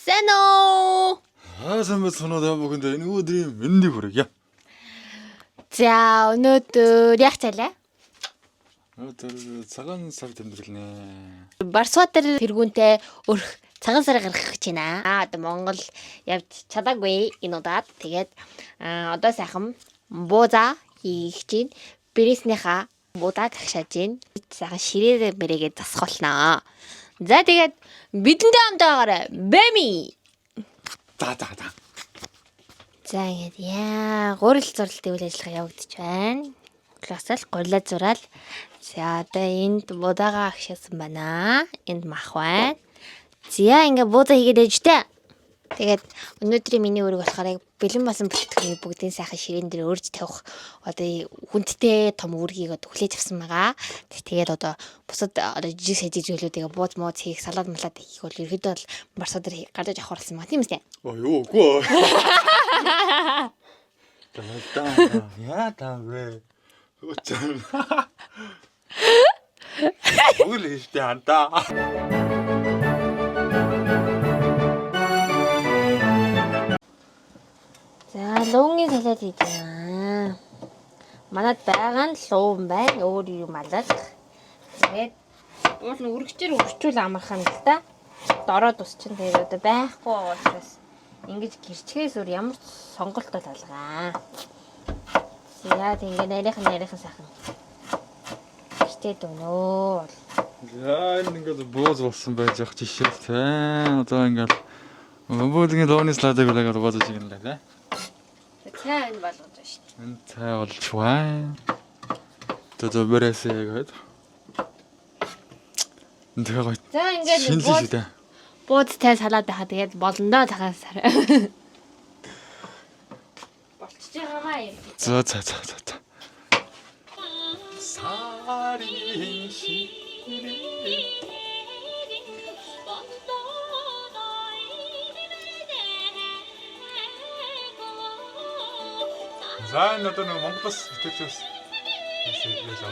Сайн уу? Сайн байна уу бүгд энэ өдрийн мэндийг хүргье. За өнөөдөр яг цайлаа. Өнөөдөр цагаан сар тэмдэглэнэ. Барсуатар тэргүүнтэй өрх цагаан сар гаргах гэж байна. Одоо Монгол явж чадаагүй энэ удаад. Тэгээд одоо сайхан бууза хийх чинь бэрээснийхаа буузааг агшааж гин. Сайхан ширээ мэрээгээ засах болноо. За тэгээд бидэнтэй хамтаагаарай. Бэми. За. За ингэж гурил зурлалтын үйл ажиллагаа явагдаж байна. Классал гурилаа зураал. За одоо энд будаага агшаасан байна. Энд мах байна. За ингээ бууза хийгээд байж тээ. Тэгээд өнөөдрийн миний үүрэг болохоор яг бэлэн басан бүтээгдэхүүнийг бүгдийн сайхан ширээн дээр өрж тавих одоо хүндтэй том үүргийг одоо хүлээж авсан байгаа. Тэгээд одоо бусад одоо жижиг сэжиглүүдийг бууз мууз хийх, салаад малаад хийх бол ерөөдөө бол барсуудаар гаргаж авах болсон байна тийм үстэй. Юу үгүй. Яа тавэ. Өчөн. Үгүй л ихтэй хандаа. За луугийн салаад хийж байна. Манад байгаа нь луун байна. Өөр юм алал. Тэгээд уул нь үргчээр өрчүүл амархан л да. Дороо тусчин тэгээд одоо байхгүй учраас ингэж гэрчгээс өөр ямар сонголттой талгаа. Яа ингэ нарийнхан сайхан. Гэрчтэй дөнөө. За ингээд бууз болсон байж ах жишээ тэ. Одоо ингээд өвөлгийн лооны сладаг улагаар бууз шиг юм лээ. Цай энэ болгож байна шүү дээ. Энэ цай болж байна. Одоо бэрээсээ гээд. Тэгээ. За ингээд бууз тай салаад байхаа тэгээд болно доо цагаан сар. Болчихж байгаамаа юм. За. Сарийн ширээ. За энэ одоо нэг Монголоос итгэж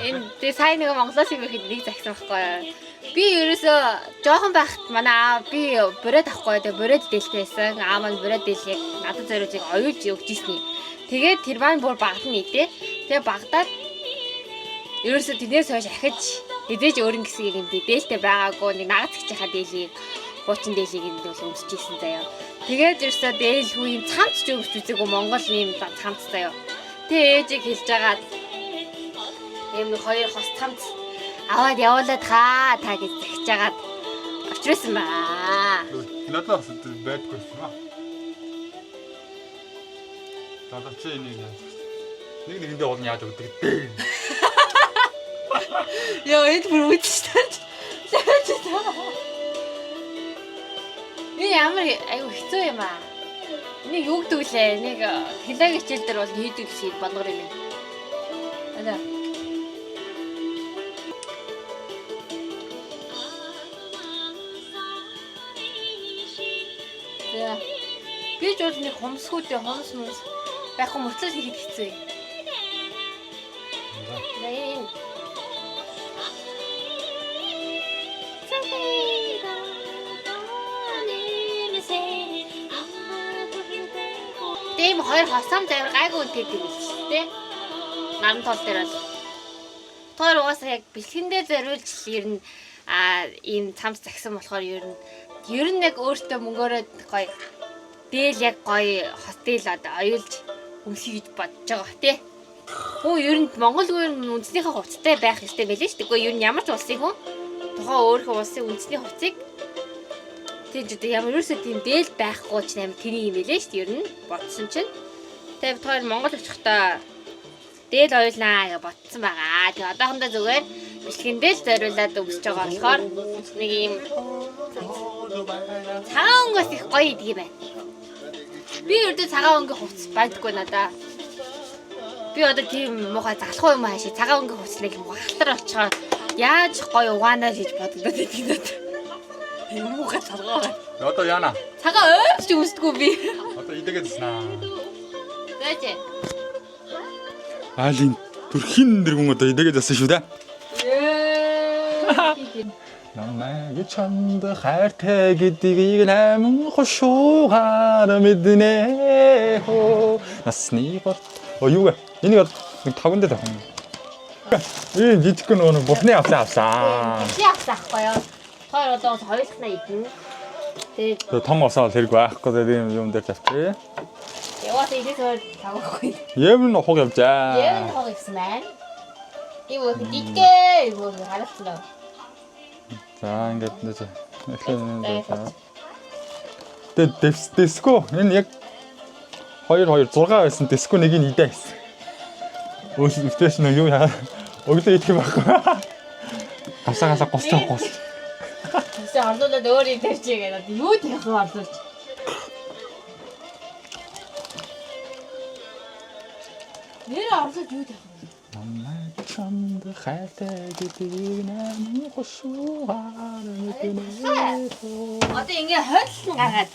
Энэ тэгээ сайн нэг Монголоос ирэхэд нэг загсан байхгүй юу? Би ерөөсөө жоохон байхад манай би бүрээд авахгүй тэгээ бүрээд дээлтэй байсан. Аа маань бүрээд дээлийг надад зориулж оюулж өгч ийсний. Тэгээд тэр маань бүр багтна нийтээ. Тэгээ багтаад ерөөсөө тэрнээс хойш ахиж хэдэж өөрийн гэсгийг юм дээлтэй байгаагүй нэг нагад зэгчийнхаа дээлийг хуучин дээлийг энэ бол өмсөж ийсэн заяа. Тэгээд ерөөсөө дээлгүй юм цамц ч өгч үзээгүй Монгол юм цамц заяа. Тэгээ ээжийг хэлж агаад ийм хоёр хос цамц аваад явуулаад та гэж захиж агаад авчирсан баа. Надаас байдгүй юм аа. Надад чи нэг нэгэндээ олон яаж өгдөг дээ. Яа эд бүр үдчихсэн. Би ямар айгу хэцүү юм аа. Нэг юу гэдэг лээ. Нэг хилэг хичээл дээр бол хийдэг шиг болгор юм. Алаа. За. Би ч бол нэг хомсгүйтэй хомс мөс байх юм мөртлөө хийхэд хэцүү юм. Нэ. Тэм хоёр хосом завар гайгүй үнэтэй юм шүү дээ. Наран тол дээр бол. Тэр угаасаа яг бэлгэндээ зориулж ер нь ийм цамц загсан болохоор ер нь яг өөртөө мөнгөөрөө гоё дээл яг гоё хос дээл одоо оюулж өмсөе гэж бодож байгаа тий. Хөө ер нь Монгол үндэснийхээ хувцастай байх ёстой байлээ шүү дээ. Гэхдээ ер нь ямар ч улсын хүн тухайн өөрийнхөө улсын үндэсний хувцсыг тийм ч одоо ямар юусаа тийм дээл байхгүй ч амар тэний юм байлээ шүү дээ. Ер нь бодсон чинь. Тэгээ бид хоёр Монгол очихдоо дээл оюулнаа гэж бодсон байгаа. Тэгээ одоохондоо зүгээр бэлгэндээ л зориулаад өмсөж байгаа болохоор нэг юм цагаан өнгөс их гоё идэг юм байна. Би өөртөө цагаан өнгө хувцас байдаггүй надаа. Би одоо тийм муухай залхуу юм хаашаа цагаан өнгө хувцас нэг халтар болчихоо яаж гоё угаанаа хийж бодогдоод идэг надад. Юм муухай залхуу. Одоо яана. Цагаан өөч үсдэггүй би. Одоо идэгээд снаа. Заач. Айлын төрхийн дэргүн одоо идэгээд байсан шүү дээ. намайг чамд хайртай гэдгийг амин хошуугаар мэднэ хөө насны бот юу вэ энийг нэг таван дээр тавих юм ийм жижиг нэг бурхны авсан Чи авсаахгүй юу? Хоёр одоо хоёулахна идэн. Тэгээд том осоо хэрэг байхгүй тэгээд ийм юм дээр тавьчих. яваад идэх тавахгүй. Юм нохог явжаа. Юм нохог гэсэн маань. Юу вэ? Дитгээ юу харагдлаа. За ингээд нэ. Тэгээд диско энэ яг 2 6 байсан диско нэг нь идэ гэсэн. Өөсөж нь юу яа өглөө идэх юм байхгүй. Гасаа госч. Тэгсэн орлуулад өөр юм тавьчих гэдэг. Юу тэгэх вэ орлуулж? Нэр орлуулж юу тэгэх вэ? намайг чамд хайртай гэдгийг намайг хошуугаар мэднэ хөө Одоо ингээ хойлсон гаргаад.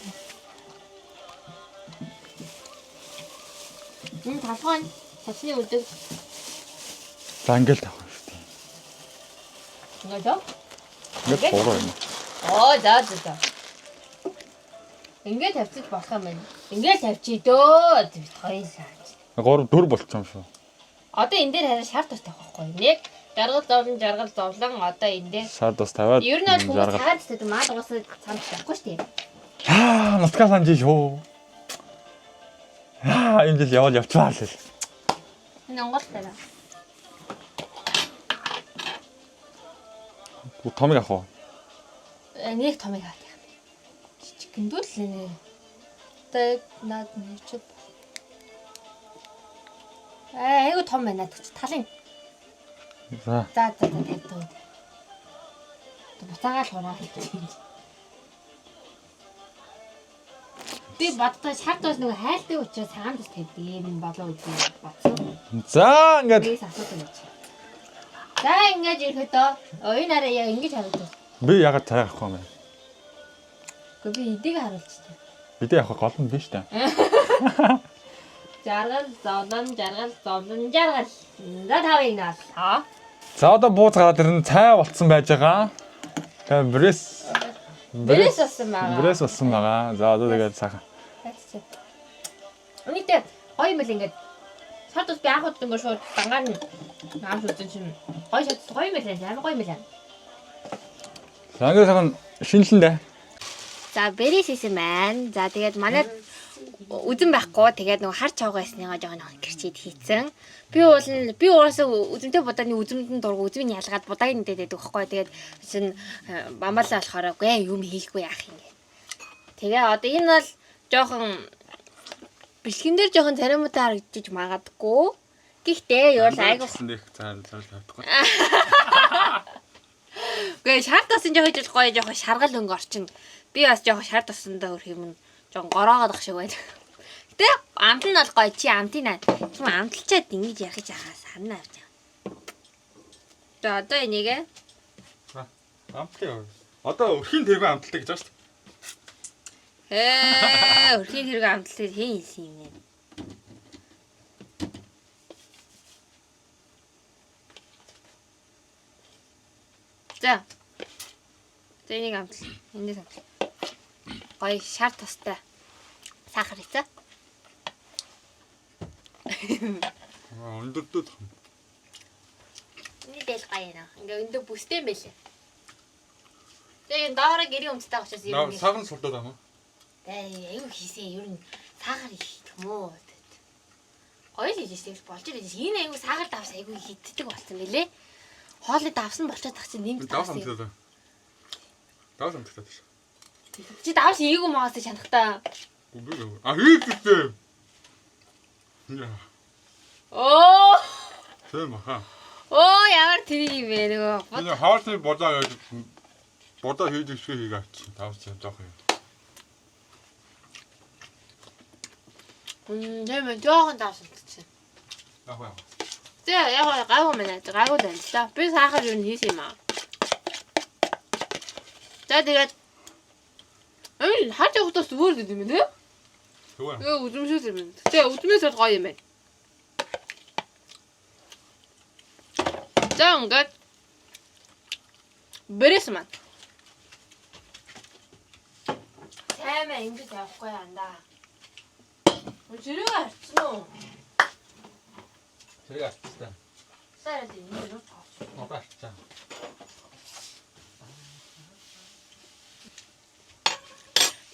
Энэ талхайн цасны үлдэг. За ингээд тавах шүү дээ. Ингээ дөө. Ингээд бороо юм. За. Ингээ тавьчих болох юм байна. Ингээ тавьчих дөө. Хоёлаа. 3 4 болчихсон шүү. Одоо энэ дээр хараа шар тус тавих байхгүй. Нэг жаргал зовлон одоо энэ дээр. Шар тус тавиад. Ер нь хүмүүс цаад гэдэг маад уусаа цаанд тавихгүй шүү дээ. Нутгаа санаж шүү. Энэ жил яваад явцгаа л. Энэ онгоолтай. Томыг авах уу? Нэг томыг авах юм. Жижиг гиндүүл нэ. Тэг над нэрчд. Айгу том байна гэж талын. За. За тавьдаг. Буцаагаал хураа хийчих. Би боддоо шаардвал нөгөө хайлтын учраас цагаан дэс тавьдаг юм болоо гэж бодсон. За ингээд. Бис асуудаг гэж. За ингэж ирэхдээ энэ араа яа ингэж харагдав. Би ягаад цай авахгүй юм бэ? Гэхдээ би эдийг харуулчихсан. Бидээ явах гол нь биш үү? Жаргал зовлон. За тавыг наалаа. За одоо бууз гараад ирэн цай болцсон байж байгаа. Тэгээ Брэс болсон байгаа. Брэс болсон байгаа. За одоо тэгээд цаахан. Үнэхээр гоё юм л ингээд шатус би анхуд ингээд шууд дангаар нь аамш үзэн чинь гоё шатус гоё юм л амар гоё юм л. За ингээд цаахан шинэлэндээ. За брэс хийсэн маань. За тэгээд манай үзэн байхгүй тэгээд нөгөө хар чавга байсныгаа жоохон гэрчид хийцэн. Би угаасаа үзэмтэй будааны үзэмдэн дург үзмийн ялгаад будааг нэдэдэг байхгүй. Тэгээд чинь бамаалаа болохоор үгүй юм хийхгүй яах юм гээ. Тэгээ одоо энэ бол жоохон бэлгэн дээр жоохон царимутай харагдаж магадгүй. Гэхдээ юу л айгу тавьдаггүй. Гэ шар тасан жоохон жил гоё жоохон шаргал өнгө орчин. Би бас жоохон шар тасандаа өрх юм жоохон гороогоох шиг байна. Гэтэ амт нь бол гоё чи амтын аа. Чи амталчаад ингэж ярих жахаа санаа авч. За одоо энийгээ Амтлаа. Одоо өрхийн тэргүй амталтай гэж байна шүү дээ. Өрхийн тэрэг амталтыг хийн хийсэн юм нэ. За. Энийг амтал. Эндээс амтал. Гоё шар тостой. Сахар хийцээ. Өндөрдөд. Энийг дээл гоё наа. Ингээ өндөр бүстэй юм байлээ. Тэгээ доороо гэрийн өмцтэй учраас ер нь Саган сурдаад байна уу? аюу хийсэн ер нь сахар хийх юм уу? Гоё л хийжээс болж ирээд энэ аюу сахар давс аюу хитдэг болсон мөлий. Хоолыг давсан болчиход тах чинь нэмж давсан. Давс амттай шүү. Чи давс ийгүү маасаа шанахтаа. Хийдэгтэй. Оо. Тийм баха. Оо ямар тэнэг юм бэ нөгөө. Энэ хаалтны бодоо хийдэг шиг хийгээч. Давс жоох юм. Нэмэн жоохон давсалчихсан. Яах вэ? Тэгээ яг гайгүй мэнэ. Гайгүй л та. Би сахар юу хийсэн юм аа. За тэгээд хаач явахдаас зүгээр гэдэг юм нэ? Зүгээр. Үзмшүүс юм. Тэгээ үзмээс бол гоё юм байна. За ингээд брэс маань. таймаа ингэж явахгүй андаа. Зэрэг арчсан уу? Зэрэг арчсан. Сараад энэ рүү тооч. Арчсан.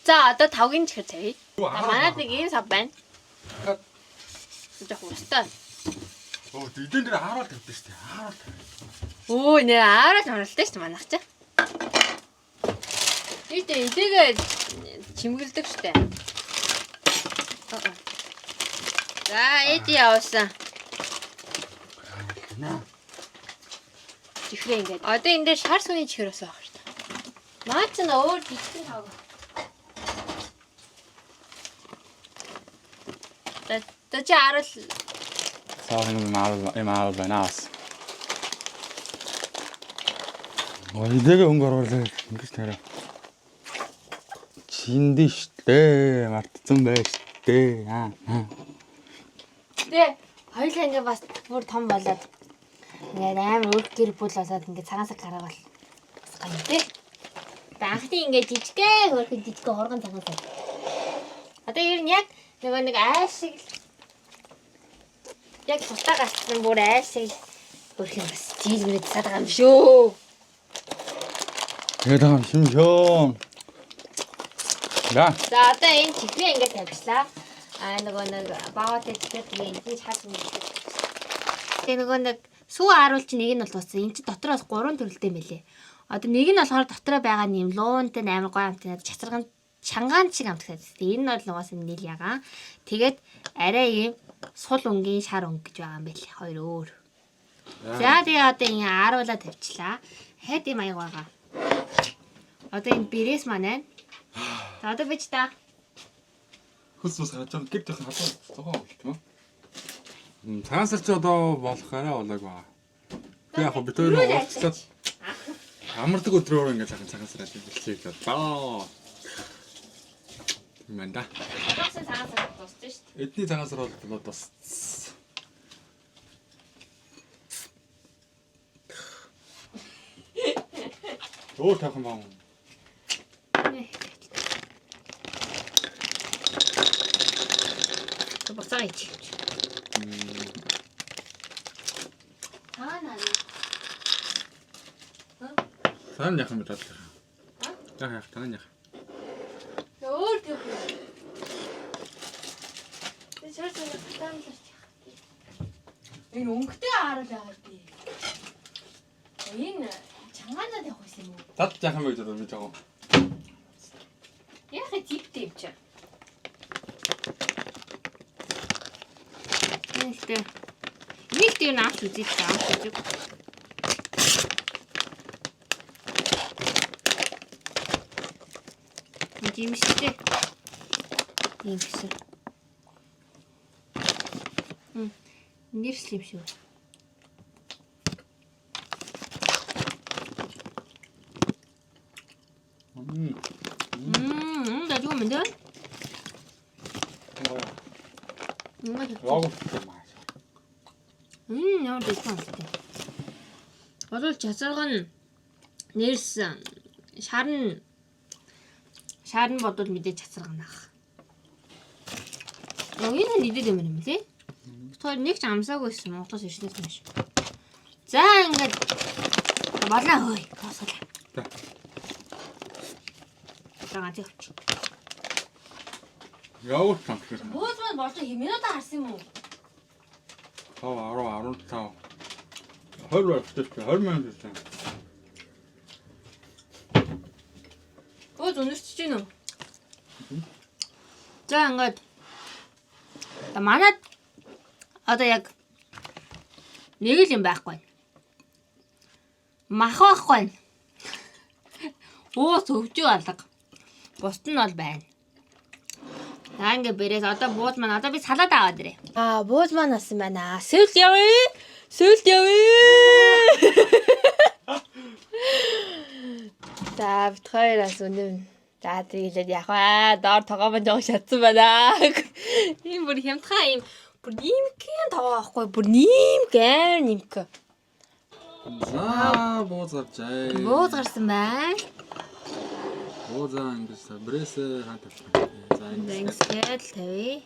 За одоо тавгийн чихэр тавья. Манайд нэг ийм сав байна. Жохоо өстой. Оо эдэн дээр аарал тавьдээ шүү дээ. Аарал тавь. Өө нэр аарал хонолтой шүү манайх чи. Ийдээ эдээгээ чимгэлдэг шүү дээ. За эди явсан. Чихрээ ингээд. Одоо энэ дээр шар сүний чихэр өсөө авах шүү дээ. Наа чи өөр чихрийн хав. Тэ арал Саахан маал банаас. Эдээгээ өнгө оруулаа ингэж тарай. Чиндээ штэ мартцсан байж штэ. Тэ хоёулаа ингээ бас бүр том болоод ингээ амар өөр гэр бүл болоод ингээ цагаан сар гараавал бас гоё тэ. Анхны ингээ жижигхэн хөрхөн жижигхэн хоргон цагаан сар. Одоо ер нь яг нэг айл шиг яг тутаа гарсан бүр айл шиг хөрхөн бас жийлмэд цаад байгаа юм шүү. Тэгээд байгаа юм шүү. За Одоо энэ чихрээ ингээ тавьчлаа. Нөгөө нэг баатай чихрээ тэгээ энэ шат юм. Тэгээ нөгөө нэг сүү харуулж нэг нь бол бас энэ чи дотроос 3 төрөлтэй мэлээ. Одоо нэг нь болохоор дотроо байгаа юм луунтай амар гоё амт чацарган чангаан шиг амттай. Энэ нь бол нугаас нийл ягаан. Тэгээд арай ийм сул өнгийн шар өнгө гэж байгаа юм байл. Хоёр өөр. За тэгээ одоо ингэ ааруулаа тавьчлаа. Хэд юм аяг байгаа. Одоо энэ бэрээс маань. За одоо бич та. хөлс бас гарч байгаа гэр тохин хатаа цогоо болт юм. Цагаан сар чи одоо болох арай болоог ба. Би яг бид хоёр уулзаад амардаг өдрөөр ингэж цагаан сараа хэлчихээ л баа. Мэнда. Агасан цагаан сар дууссан шүү дээ. Эдний цагаан сар бол бас Оо тахан баа. Боцоо ич. Таана. Сан яхан мэдээд. Яг таан яг. Өөр тийм. Тэр чарсан таамлаач. Энэ өнгөтэй харал байгаа би. Энэ чангаанаад явах юм уу? Тат яхан мэдээд би жоо. Яг типтэй юм чи. Нэг тийм авч үзье та авч үзье. Тийм шүү дээ. Тийм шүү. Нэрслэм шүү. 나 좋으면 돼? ямар дэвхэн амттай. Болов чацарган нэрсэн шарн бодвол мэдээ чацарганах. Энэ нэдэд юм юм лээ. Тэр нэг ч амсаагүйсэн Монголоос ирснээс юм шүү. За ингээд болоо хөөе. Тоосгоо. Тагаа тийч. Яавч тамхир. Бөөс болж хэмээнүүдээ харсан юм уу? 5 10 15 20 20 мянга гэсэн. Өнөрч чинь үү? За ингээд манад одоо яг нэг л юм байхгүй. Мах байхгүй. Уус өвчөө алга. Бусд нь бол байна. За ингээд бэрээс одоо бууз маань одоо би салаад аваад ирээ. Бууз маань асан байна. Сүүлд явъя. Сүүлд явъя. За бит хоёроос үнэн. За тэгээд яг доор тоогоомон жоо шатсан байна. Ийм бүр хямдхан ийм бүр нимкэн тоогоо ахгүй бүр нимкэн нимк. За бууз авчаа. Бууз гарсан байна. Уузаа ингэж брэсээ хаан тавьчих. За Ингээд тавья.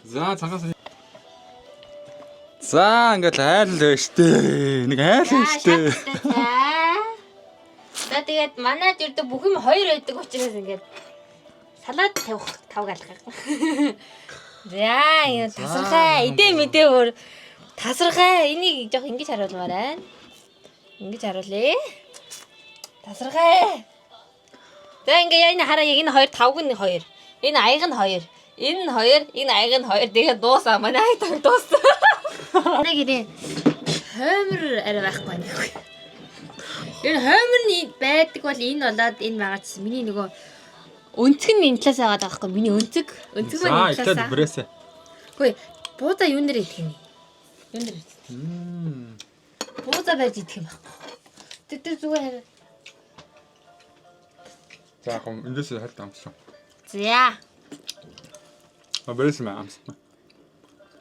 За цагаас за ингээд айл л байж тээ. Нэг айл байж тээ. За тэгээд манайд ердөө бүх юм хоёр байдаг учраас ингээд салаад тавих тавг алгах. За энэ тасархай идэ мэдээ өөр тасархай энийг жоох ингэж харуулмаар байна. Ингэж харуулъя. Тасархай. За ингээ энэ хараа энэ хоёр тавг нь хоёр. Энэ аяг нь хоёр. Энэ нь хоёр, энэ аяг нь хоёр. Тэгээд дуусаа. Манай аяг тавг дууссан. Нэг ирээ. Хоймор арай байхгүй байна. Энэ хоймор нь байдаг бол энэ болоод энэ байгаа чинь миний нөгөө өнцөг нь энэ талаас байгаа байхгүй. Миний өнцөг маань энэ талаас. Брэсээ. Хөөе, буудаа юун дээр идэх юм? Юун дээр идэх? Буудаа байж идэх юм байхгүй. Тэр зүгээр. За яг эндээс харт амссан. За. Брэсээ маа амссан.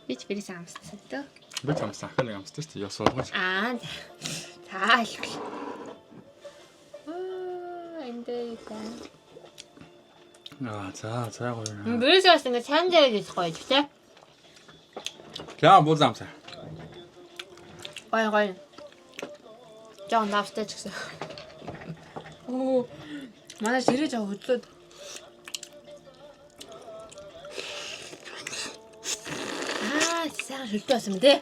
Бич бэрээс амссан тоо. Би амссан ахын нэг амссан шүү дээ. Ёс болгооч. Аа. За их. Эндээ гоо. За гоё. Бэрээс ингэ сайн дээр идэх гоё ч тий. За буу амсаа. Гоё. Жон давстай ч гэсэн. Оо. Манай ширээ жоо хөдлөөд. Сайн шүлтөө байсан дээ.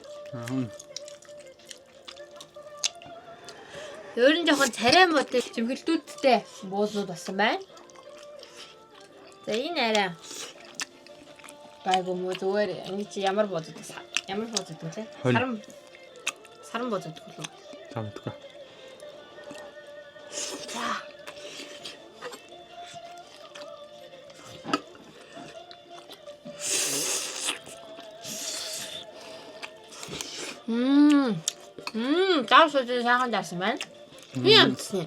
Өөр нь жоохон царай муутай чимхэлтүүдтэй буулууд болсон байна. За энэ арай. Гайгүй муу зүгээр. Энэ чи ямар бодод вэ? Ямар бодод вэ? Саран бодод вэ? Тамтга. За. 다음소주 상한 다시만 그냥 무슨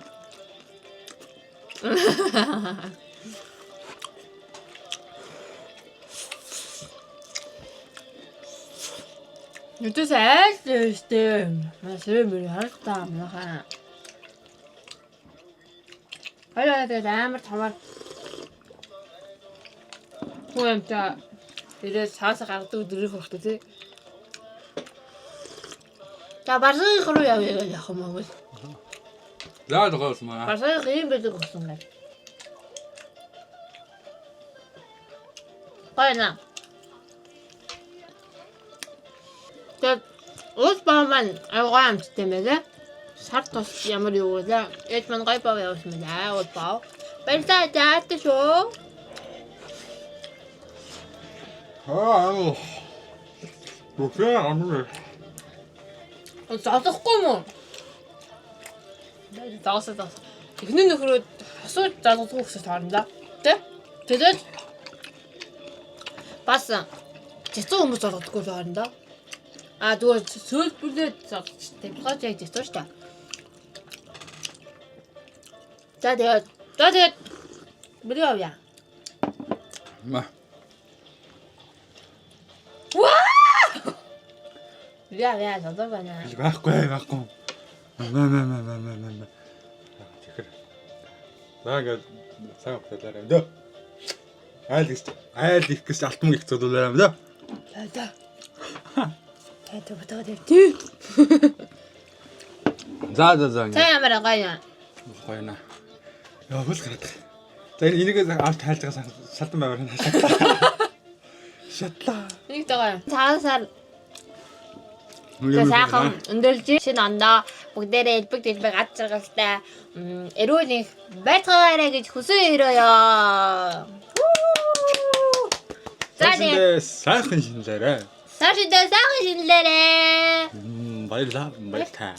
유튜브에 했을 맛을 할다 뭐가 알아야 돼 나만 정말 뭐야 이래 사서 가도 들고 그러지 자, 말씀이 그러야 왜 하면 За догоос маа. 말씀이 그림 배도 없었네. 과연아. 저 옷바만 알고 암스 때문에 살토스 ямар юу вэ? Эдмэн гой бав явуулсан 옷바. Баярлалаа заат шүү. Аа. Бүхээ амраа. Залахгүй мөн. Заасаа. Эхний нөхрөө асууж залгахгүй гэсэн тоорно. Тэ? Тэгээд бас зэцүү хүмүүс залгахгүй тоорно. А зүгээр сөөлбөлөө залгчтэй. Прожект зэцүү шүү дээ. За тэгээд бэлээ авъя. Ма. Я задавана. Байхгүй. Мэ. Тэгэхэр. Заага сайн хөтлөөр юм дөө. Айл их гэж алтмаг их зөвлөөр юм дөө. За. Это бутаа дэвтэ. За. Та ямар гоё. Гоёна. Яа хөл гараад. За энийг авч тайлж байгаа шалтан байвар шатлаа. Шатлаа. Энийг тагоо. Цаасаар сайхан өндөлж шинэ ондоо бүгдээрээ элбэг ад жаргалтай эрүүл их байцгаарай гэж хүсье өрөөё. За сайхан шинэлээрээ. Сайхан шинэлээрээ. Баярлалаа. Баярлалаа.